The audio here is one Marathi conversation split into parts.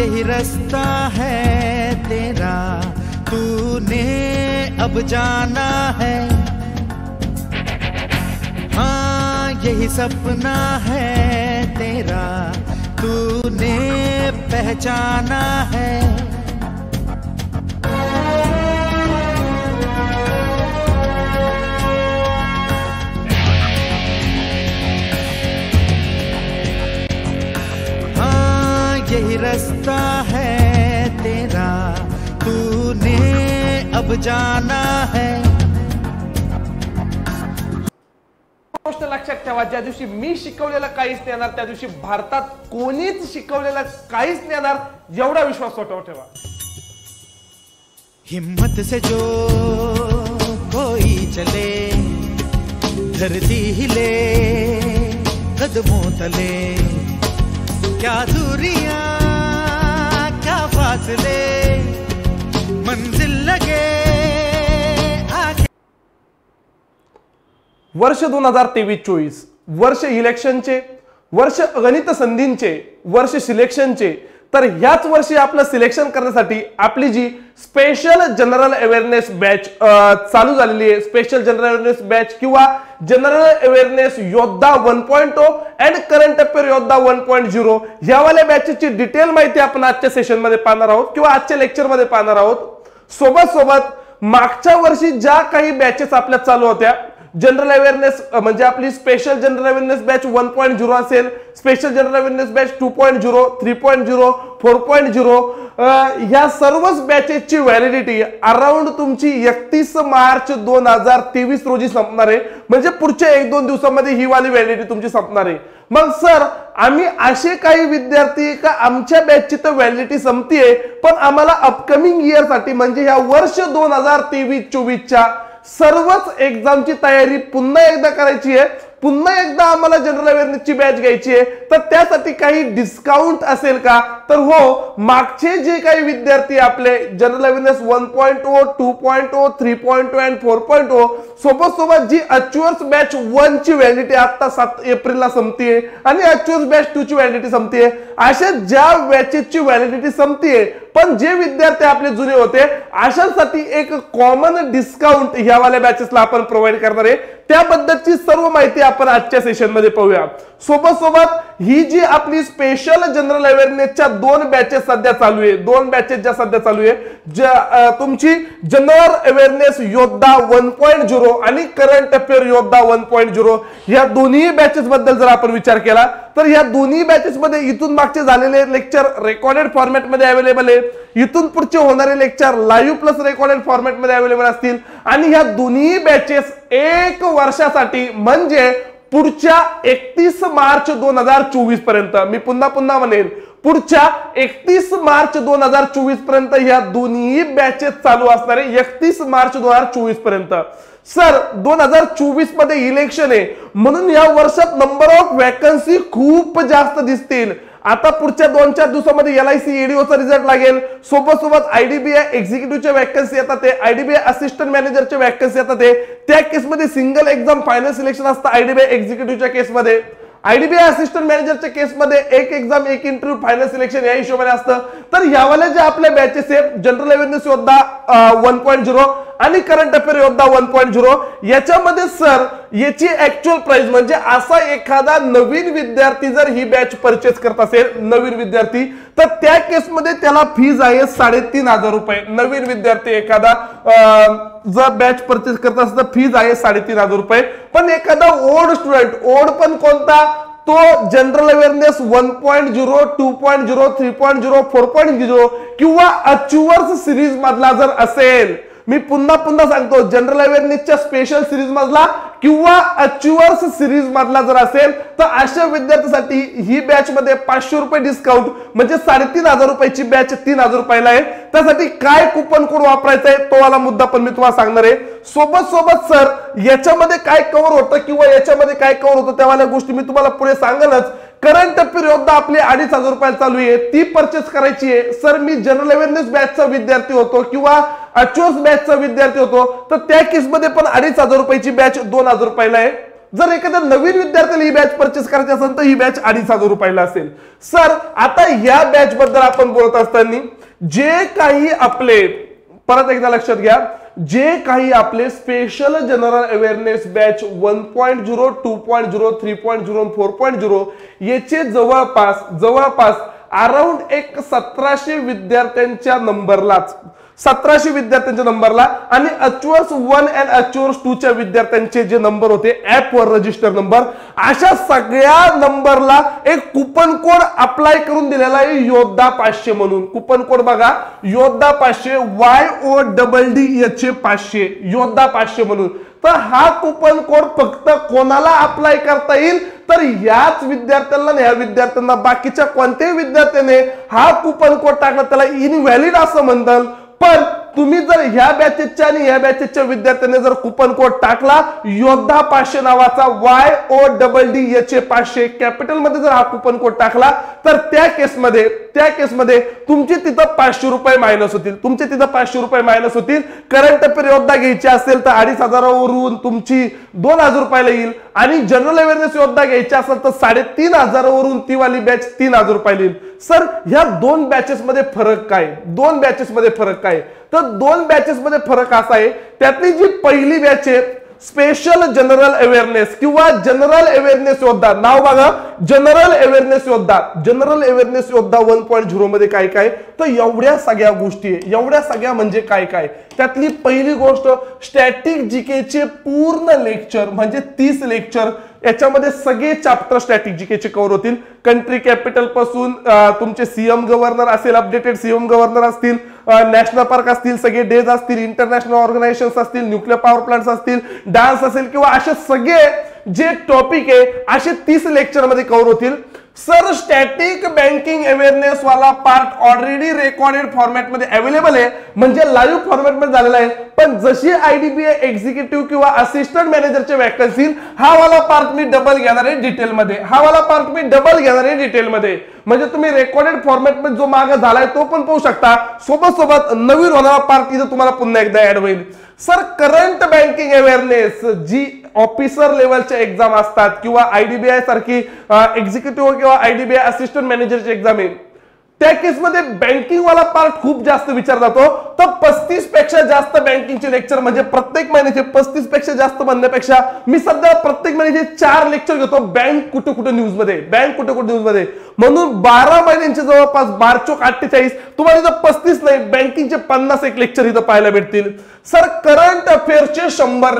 यही रास्ता है तेरा, तूने अब जाना है। हाँ यही सपना है तेरा, तूने पहचाना है। यही रास्ता है तेरा, तूने अब जाना है। गोष्ट लक्षात ठेवा, ज्या दिवशी मी शिकवलेलं काहीच नाही येणार त्या दिवशी भारतात कोणीच शिकवलेलं काहीच नाही येणार, एवढा विश्वास स्वतःवर ठेवा। हिम्मत से जो कोई चले, धरती हिले कदमों तले, क्या दूरियां क्या फासले, मंजिल लगे आगे। वर्ष 2023-24 वर्ष इलेक्शनचे, वर्ष गणित संधींचे, वर्ष सिलेक्शनचे। तर ह्याच वर्षी आपलं सिलेक्शन करण्यासाठी आपली जी स्पेशल जनरल अवेअरनेस बॅच चालू झालेली आहे, स्पेशल जनरल अवेअरनेस बॅच किंवा जनरल अवेअरनेस योद्धा 1.0 अँड करंट अफेअर योद्धा 1.0 ह्यावाल्या बॅचेसची डिटेल माहिती आपण आजच्या सेशन मध्ये पाहणार आहोत किंवा आजच्या लेक्चर मध्ये पाहणार आहोत। सोबत सोबत मागच्या वर्षी ज्या काही बॅचेस आपल्या चालू होत्या, जनरल अवेअरनेस म्हणजे आपली स्पेशल जनरल अवेअरनेस बॅच 1.0 असेल, स्पेशल जनरल अवेअरनेस बॅच 2.0, 3.0, 4.0 ह्या सर्वच बॅचेसची व्हॅलिडिटी अराउंड तुमची 31 मार्च 2023 रोजी संपणार आहे। म्हणजे पुढच्या 1-2 दिवसांमध्ये ही वाली व्हॅलिडिटी तुमची संपणार आहे। मग सर आम्ही असे काही विद्यार्थी का आमच्या बॅचची तर व्हॅलिडिटी संपतीये, पण आम्हाला अपकमिंग इयर साठी म्हणजे ह्या वर्ष 2023-24 च्या सर्वच एक्झामची तयारी पुन्हा एकदा करायची आहे, पुन्हा एकदा आम्हाला जनरल अवेअरनेसची बॅच घ्यायची आहे, तर त्यासाठी काही डिस्काउंट असेल का? तर हो, मागचे जे काही विद्यार्थी आपले जनरल अवेअरनेस 1.0, 2.0, 3.0 आणि 4.0 सोबत सोबत जी अच्युअर्स बॅच 1 ची व्हॅलिडिटी आता 7 एप्रिलला संपतीये आणि अच्युअर्स बॅच 2 ची व्हॅलिडिटी संपतीये, अशा ज्या बॅचेसची व्हॅलिडिटी संपतीये पण जे विद्यार्थी आपले जुने होते अशांसाठी एक कॉमन डिस्काउंट ह्यावाल्या बॅचेसला आपण प्रोव्हाइड करणार आहे। त्याबद्दलची सर्व माहिती आपण आजच्या सेशन मध्ये पाहूया। सोबत सोबत ही जी आपली स्पेशल जनरल अवेअरनेसच्या 2 बॅचेस सध्या चालू आहे, 2 बॅचेस ज्या सध्या चालू आहे, ज्या तुमची जनरल अवेअरनेस योद्धा 1.0 आणि करंट अफेअर योद्धा 1.0 या दोन्ही बॅचेस बद्दल जर आपण विचार केला तर या दोन्ही बॅचेस मध्ये इथून मागचे झालेले लेक्चर रेकॉर्डेड फॉर्मॅट मध्ये अवेलेबल आहे, इथून पुढचे होणारे lecture live plus recorded format मध्ये अवेलेबल असतील आणि ह्या दोन्ही बॅचेस 1 वर्षासाठी म्हणजे पुढच्या 31 मार्च 2024 पर्यंत, मी पुन्हा म्हणेन पुढच्या 31 मार्च 2024 पर्यंत ह्या दोन्ही बॅचेस चालू असणार आहे। 31 मार्च 2024 पर्यंत। सर 2024 मध्ये इलेक्शन आहे म्हणून या वर्षात नंबर ऑफ वॅकन्सी खूप जास्त दिसतील। आता पुढच्या 2-4 दिवसांमध्ये LIC EDOचा रिझल्ट लागेल, सोबत सोबत IDBI एक्झिक्युटिव्हच्या वॅकन्सी येतात, ते IDBI असिस्टंट मॅनेजरच्या वॅकन्सी येतात, त्या केसमध्ये सिंगल एक्झाम फायनल सिलेक्शन असतं IDBI एक्झिक्युटिव्हच्या केसमध्ये। IDBI असिस्टंट मॅनेजरच्या केसमध्ये एक एक्झाम एक इंटरव्ह्यू फायनल सिलेक्शन या हिशोबाने असतं। तर ह्यावाल्या ज्या आपल्या बॅचेस आहेत जनरल अवेअरनेस योद्धा 1.0 आणि करंट अफेअर योद्धा 1.0 याच्यामध्ये सर याची ऍक्च्युअल प्राइस म्हणजे असा एखादा नवीन विद्यार्थी जर ही बॅच परचेस करत असेल, नवीन विद्यार्थी, तर त्या केसमध्ये त्याला फीज आहे 3,500 रुपये। नवीन विद्यार्थी एखादा जर बॅच परचेस करत असेल तर फीज आहे 3,500 रुपये। पण एखादा ओल्ड स्टुडंट, ओल्ड पण कोणता, तो जनरल अवेअरनेस 1.0, 2.0, 3.0, 4.0 किंवा अच्युअर्स सिरीज मधला जर असेल, मी पुन्हा सांगतो जनरल अवेअरनेसच्या स्पेशल सिरीज मधला किंवा अच्युअर्स सिरीज मधला जर असेल तर अशा विद्यार्थ्यांसाठी ही बॅच मध्ये 500 रुपये डिस्काउंट म्हणजे 3,500 रुपयाची बॅच 3,000 रुपयाला आहे। त्यासाठी काय कुपन कोड वापरायचा आहे तो वाला मुद्दा पण मी तुम्हाला सांगणार आहे। सोबत सर याच्यामध्ये काय कव्हर होतं किंवा याच्यामध्ये काय कव्हर होतं त्यावाल्या गोष्टी मी तुम्हाला पुढे सांगेनच। करंट अफेअर योद्धा आपली 2,500 रुपयाला चालू आहे, ती परचेस करायची आहे। सर मी जनरल अवेअरनेस बॅचचा विद्यार्थी होतो किंवा अच्युअर्स बॅचचा विद्यार्थी होतो तर त्या केसमध्ये पण 2,500 रुपयाची बॅच 2,000 रुपयाला आहे। जर एखाद्या नवीन विद्यार्थ्याला ही बॅच परचेस करायची असेल तर ही बॅच 2,500 रुपयाला असेल. सर आता या बॅच बद्दल आपण बोलत असताना जे काही आपले, परत एकदा लक्षात घ्या, जे काही आपले स्पेशल जनरल अवेअरनेस बॅच 1.0, 2.0, 3.0, 4.0 याचे जवळपास अराउंड एक 1700 विद्यार्थ्यांच्या नंबरला आणि अचुअर्स 1 आणि अचुअर्स 2 च्या विद्यार्थ्यांचे जे नंबर होते ऍप वर रजिस्टर नंबर, अशा सगळ्या नंबरला एक कुपन कोड अप्लाय करून दिलेला आहे योद्धा 500 म्हणून. कुपन कोड बघा, योद्धा 500, YODDH 500, योद्धा 500 म्हणून. तर हा कुपन कोड फक्त कोणाला अप्लाय करता येईल तर याच विद्यार्थ्यांना, या विद्यार्थ्यांना, बाकीच्या कोणत्याही विद्यार्थ्याने हा कुपन कोड टाकला त्याला इनव्हॅलिड असं म्हणतात. पण तुम्ही जर ह्या बॅचेसच्या आणि ह्या बॅचेसच्या विद्यार्थ्यांनी जर कुपन कोड टाकला योद्धा 500 नावाचा, YODDH 500 कॅपिटल मध्ये जर हा कुपन कोड टाकला तर त्या केसमध्ये तुमचे तिथं 500 रुपये मायनस होतील. करंट अफेअर योद्धा घ्यायची असेल तर 2,500 वरून तुमची 2,000 रुपयाला येईल आणि जनरल अवेअरनेस योद्धा घ्यायची असेल तर 3,500 वरून ती वाली बॅच 3,000 रुपयाला येईल. सर ह्या दोन बॅचेस मध्ये फरक काय? तर दोन बॅचेस मध्ये फरक असा आहे, त्यातली जी पहिली बॅच आहे स्पेशल जनरल अवेअरनेस किंवा जनरल अवेअरनेस योद्धा, नाव बघा जनरल अवेअरनेस योद्धा 1.0 मध्ये काय तर एवढ्या सगळ्या गोष्टी आहे. एवढ्या सगळ्या म्हणजे काय त्यातली पहिली गोष्ट स्टॅटिक जीके चे पूर्ण लेक्चर म्हणजे 30 लेक्चर, याच्यामध्ये सगळे चॅप्टर स्टॅटिक जीके चे कव्हर होतील. कंट्री कॅपिटल पासून तुमचे सीएम गव्हर्नर असेल, अपडेटेड सीएम गव्हर्नर असतील, नॅशनल पार्क असतील, सगळे डेज असतील, इंटरनॅशनल ऑर्गनायझेशन असतील, न्यूक्लियर पॉवर प्लांट्स असतील, डान्स असेल किंवा असे सगळे जे टॉपिक आहे असे 30 लेक्चर मध्ये कव्हर होतील. सर स्टॅटिक बँकिंग अवेअरनेस वाला पार्ट ऑलरेडी रेकॉर्डेड फॉर्मॅट मध्ये अवेलेबल आहे, म्हणजे लाईव्ह फॉर्मॅट मध्ये झालेला आहे. पण जशी IDBI एक्झिक्युटिव्ह किंवा असिस्टंट मॅनेजरचे वॅकन्सी, हा वाला पार्ट मी डबल घेणार आहे डिटेलमध्ये. म्हणजे तुम्ही रेकॉर्डेड फॉर्मॅट मध्ये जो मागे झालाय तो पण पाहू शकता, सोबत नवीन होणारा पार्ट इथं तुम्हाला पुन्हा एकदा ऍड होईल. सर करंट बँकिंग अवेअरनेस जी ऑफिसर लेवलच्या एक्झाम असतात किंवा IDBI सारखी एक्झिक्युटिव्ह किंवा IDBI असिस्टंट मॅनेजरची एक्झाम आहे, त्या केसमध्ये बँकिंग वाला पार्ट खूप जास्त विचार जातो. तर 35 पेक्षा जास्त बँकिंगचे लेक्चर, म्हणजे प्रत्येक महिन्याचे 35 पेक्षा जास्त म्हणण्यापेक्षा मी सध्या प्रत्येक महिन्याचे 4 लेक्चर घेतो बँक कुठे न्यूज मध्ये. म्हणून 12 महिन्यांचे जवळपास 12×48 तुम्हाला इथं 35 नाही, बँकिंगचे 51 लेक्चर इथं पाहायला भेटतील. सर करंट अफेअर्सचे 100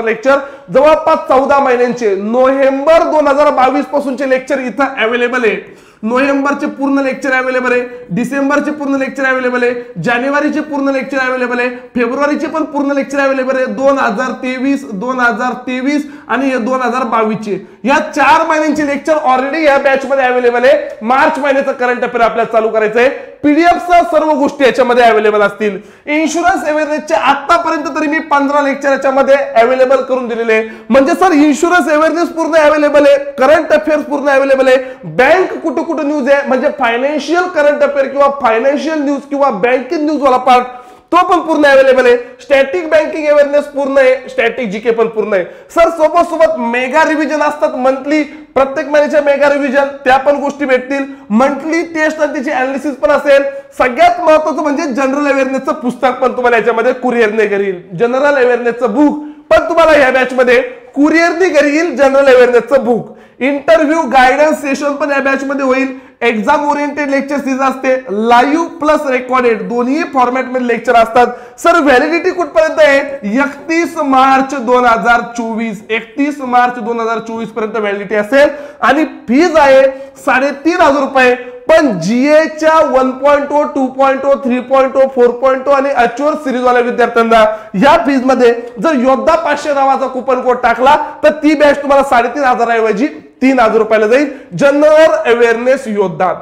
लेक्चर जवळपास 14 महिन्यांचे, नोव्हेंबर 2022 पासूनचे लेक्चर इथं अवेलेबल आहे. नोव्हेंबरचे पूर्ण लेक्चर अवेलेबल आहे, डिसेंबरचे पूर्ण लेक्चर अवेलेबल आहे, जानेवारीचे पूर्ण लेक्चर अवेलेबल आहे, फेब्रुवारीचे पण पूर्ण लेक्चर अवेलेबल आहे. 2023 आणि 2022 चे या 4 महिन्यांचे लेक्चर ऑलरेडी या बॅच मध्ये अवेलेबल आहे. मार्च महिन्याचं करंट अफेअर आपल्याला चालू करायचं आहे. PDF सर्व गोष्टी याच्यामध्ये अवेलेबल असतील. इन्शुरन्स अवेअरनेसचे आतापर्यंत तरी मी 15 लेक्चर याच्यामध्ये अवेलेबल करून दिलेले, म्हणजे सर इन्शुरन्स अवेअरनेस पूर्ण अवेलेबल आहे, करंट अफेअर्स पूर्ण अवेलेबल आहे, बँक कुठे न्यूज आहे म्हणजे फायनान्शियल करंट अफेअर किंवा फायनान्शियल न्यूज किंवा बँकिंग न्यूज वाला पार्ट तो पण पूर्ण अवेलेबल आहे. स्टॅटिक बँकिंग अवेअरनेस पूर्ण आहे, स्टॅटिक जीके पण पूर्ण आहे. सर सोबत मेगा रिव्हिजन असतात मंथली, प्रत्येक महिन्याच्या मेगा रिव्हिजन त्या पण गोष्टी भेटतील. मंथली टेस्ट आणि त्याची अनालिसिस पण असेल. सगळ्यात महत्त्वाचं म्हणजे जनरल अवेअरनेसचं पुस्तक पण तुम्हाला याच्यामध्ये कुरिअरने घरी येईल. जनरल अवेअरनेसचं बुक पण तुम्हाला या बॅच मध्ये कुरिअरने घरी येईल. जनरल अवेअरनेसचं बुक, इंटरव्ह्यू गायडन्स सेशन पण या बॅच मध्ये होईल. एक्झाम ओरिएंटेड लेक्चर सीरीज असते, लाईव्ह प्लस रेकॉर्डेड दोन्ही फॉर्मॅट मध्ये लेक्चर असतात. सर व्हॅलिडिटी कुठपर्यंत आहे? 31 मार्च 2024 पर्यंत व्हॅलिडिटी असेल आणि फीज आहे 3,500 रुपये. पण जीएच्या 1.0, 2.0, 3.0, 4.0 आणि अच्युअर सिरीज वाल्या विद्यार्थ्यांना या फीज मध्ये जर योद्धा 500 नावाचा कुपन कोड टाकला तर ती बॅच तुम्हाला 3,500 ऐवजी 3,000 रुपयाला जाईल. जनरल अवेअरनेस योद्धा.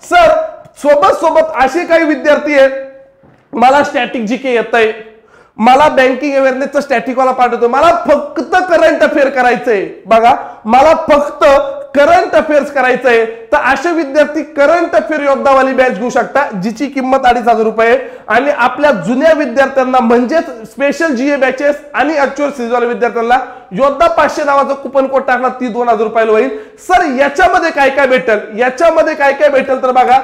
सर सोबत असे काही विद्यार्थी आहेत, मला स्टॅटिक जीके येत आहे, मला बँकिंग अवेअरनेसचा स्टॅटिक वाला पार्ट होतो, मला फक्त करंट अफेअर करायचंय. बघा मला फक्त करंट अफेअर्स करायचंय तर असे विद्यार्थी करंट अफेअर योद्धावाली बॅच घेऊ शकता, जिची किंमत 2,500 रुपये. आणि आपल्या जुन्या विद्यार्थ्यांना म्हणजेच स्पेशल जीए बॅचेस आणि ऍक्च्युअल सीरीजवाल्या विद्यार्थ्यांना योद्धा 500 नावाचं कुपन कोड टाकला ती 2,000 रुपयाला होईल. सर याच्यामध्ये काय काय भेटेल, याच्यामध्ये काय काय भेटेल तर बघा,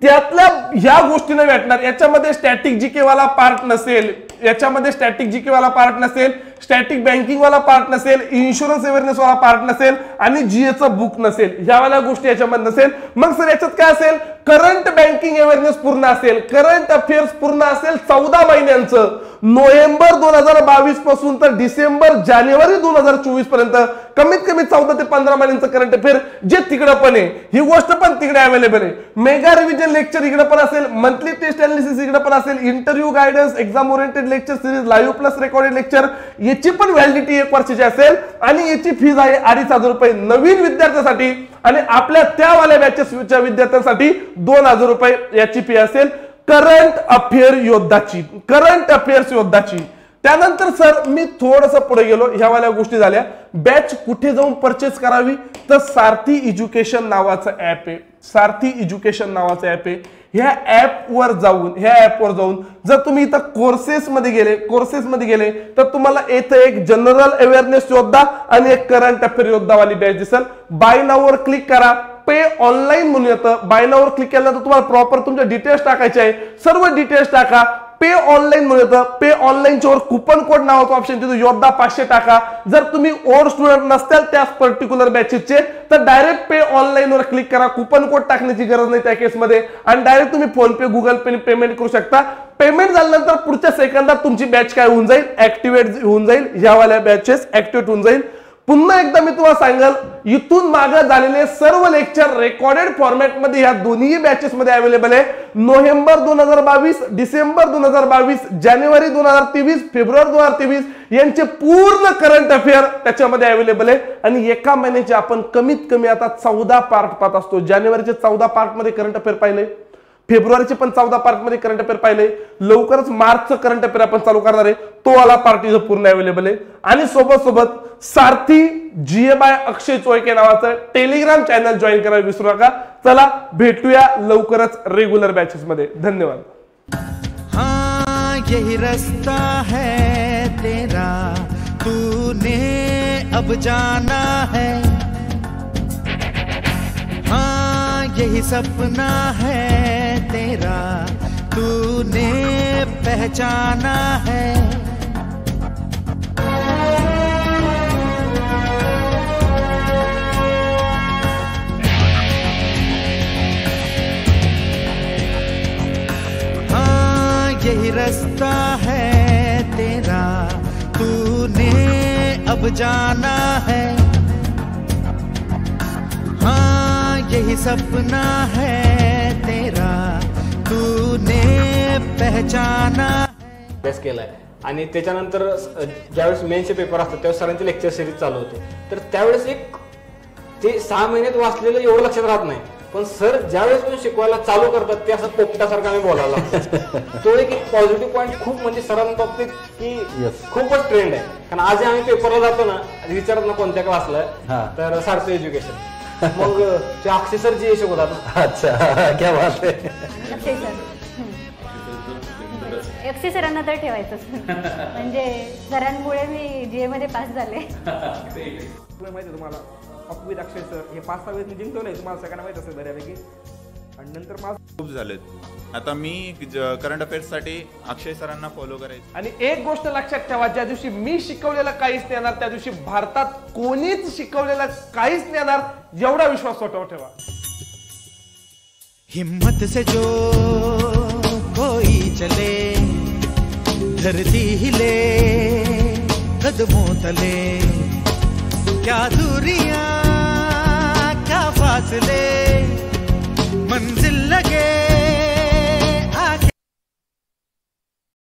त्यातल्या ह्या गोष्टीने भेटणार. याच्यामध्ये स्टॅटिक जीके वाला पार्ट नसेल, याच्यामध्ये स्टॅटिक जीके वाला पार्ट नसेल, स्टॅटिक बँकिंग वाला पार्ट नसेल, इन्शुरन्स अवेअरनेस वाला पार्ट नसेल आणि जीएचं बुक नसेल, ह्या वाल्या गोष्टी याच्यामध्ये नसेल. मग सर याच्यात काय असेल, करंट बँकिंग अवेअरनेस पूर्ण असेल, करंट अफेअर्स पूर्ण असेल 14 महिन्यांचं, नोव्हेंबर 2022 पासून तर डिसेंबर जानेवारी 2024 पर्यंत कमीत कमी 14 ते 15 महिन्यांचं करंट अफेअर जे तिकडे पण आहे, ही गोष्ट पण तिकडे अवेलेबल आहे. मेगा रिव्हिजन लेक्चर इकडे पण असेल, मंथली टेस्ट अनालिसिस इकडे पण असेल, interview guidance, exam oriented lecture series, live plus recorded lecture, याची पण व्हॅलिडिटी 1 वर्षाची असेल आणि याची फीज आहे 2,500 रुपये नवीन विद्यार्थ्यांसाठी. आणि आपल्या त्यावाल्या बॅचेसच्या विद्यार्थ्यांसाठी 2,000 रुपये याची फी असेल करंट अफेअर योद्धाची, करंट अफेअर्स योद्धाची. त्यानंतर सर मी थोडस पुढे गेलो, ह्या वाल्या गोष्टी झाल्या. बॅच कुठे जाऊन परचेस करावी तर सारथी एज्युकेशन नावाचं ऍप आहे, सारथी एज्युकेशन नावाचं ऍप आहे. ह्या ऍपवर जाऊन जर तुम्ही इथं कोर्सेसमध्ये गेले तर तुम्हाला इथं एक जनरल अवेअरनेस योद्धा आणि एक करंट अफेअर योद्धावाली बॅच दिसेल. बाय नाऊवर क्लिक करा, पे ऑनलाईन म्हणून येतं. बाय नाऊवर क्लिक केल्यानंतर तुम्हाला प्रॉपर तुमच्या डिटेल्स टाकायचे आहे, सर्व डिटेल्स टाका. पे ऑनलाईन म्हणून येतं, पे ऑनलाईनच्या वर कुपन कोड नावाचं ऑप्शन तिथं योद्धा 500 टाका. जर तुम्ही ओल्ड स्टुडंट नसताल त्या पर्टिक्युलर बॅचेसचे तर डायरेक्ट पे ऑनलाईन वर क्लिक करा, कुपन कोड टाकण्याची गरज नाही त्या केसमध्ये आणि डायरेक्ट तुम्ही फोन पे गुगल पे पेमेंट करू शकता. पेमेंट झाल्यानंतर पुढच्या सेकंदात तुमची बॅच काय होऊन जाईल, ऍक्टिव्हेट होऊन जाईल, ह्यावाल्या बॅचेस ऍक्टिव्हेट होऊन जाईल. पुन्हा एकदा मी तुम्हाला सांगाल, इथून मागे झालेले सर्व लेक्चर रेकॉर्डेड फॉर्मॅटमध्ये ह्या दोन्ही बॅचेस मध्ये अवेलेबल आहे. नोव्हेंबर 2022, डिसेंबर 2022, जानेवारी 2023, फेब्रुवारी 2023 यांचे पूर्ण करंट अफेअर त्याच्यामध्ये अवेलेबल आहे. आणि एका महिन्याचे आपण कमीत कमी आता 14 पार्ट पाहत असतो. जानेवारीचे 14 पार्ट मध्ये करंट अफेअर पाहिले, फेब्रुवारीचे पण 14 पार्ट मध्ये करंट अफेअर पाहिले, लवकरच मार्चचं करंट अफेअर आपण चालू करणार आहे, तो वाला पार्ट इथं पूर्ण अवेलेबल आहे. आणि सोबत सारथी जीए बाय अक्षय चोयके नावाचं टेलिग्राम चॅनल जॉईन करायला विसरू नका. चला भेटूया लवकरच रेग्युलर बॅचेस मध्ये. धन्यवाद. हाँ यही रास्ता है तेरा, तूने अब जाना है. हाँ यही सपना है तेरा, तूने पहचाना है. हाँ यही रास्ता है तेरा, तूने अब जाना है. हाँ यही सपना है तेरा, तूने पहचाना. अभ्यास केलाय आणि त्याच्यानंतर ज्यावेळेस मेन्सचे पेपर असतात त्यावेळेस सरांची लेक्चर सिरीज चालू होते. तर त्यावेळेस एक ते 6 महिन्यात वाचलेलं एवढं लक्षात राहत नाही, पण सर ज्यावेळेस पण शिकवायला चालू करतात ते असं पोपटासारखं आम्ही बोलायला तो एक पॉझिटिव्ह पॉईंट खूप म्हणजे सरांबाबतीत की खूपच ट्रेंड आहे. कारण आज आम्ही पेपरला जातो ना, विचारत ना कोणत्या क्लासला तर सारथी एज्युकेशन, मग ते अक्षय सर जी शिकवतात. अच्छा क्या बात आहे. अक्षय सरांना तर ठेवायचंच म्हणजे सरांमुळे मी जीए मध्ये पास झाले. माहिती तुम्हाला विथ अक्षय सर हे 5-6 वेळेस मी जिंकलो, तुम्हाला सगळ्यांना माहित असेल बऱ्यापैकी. आणि नंतर माझं खूप झालेत. आता मी करंट अफेअर्स साठी अक्षय सरांना फॉलो करायचं. आणि एक गोष्ट लक्षात ठेवा, ज्या दिवशी मी शिकवलेलं काहीच नाही येणार त्या दिवशी भारतात कोणीच शिकवलेलं काहीच नाही येणार, एवढा विश्वास स्वतःवर ठेवा. हिम्मत से जो कोई चले, धरती हिले कदमों तले, क्या दूरियां क्या फासले.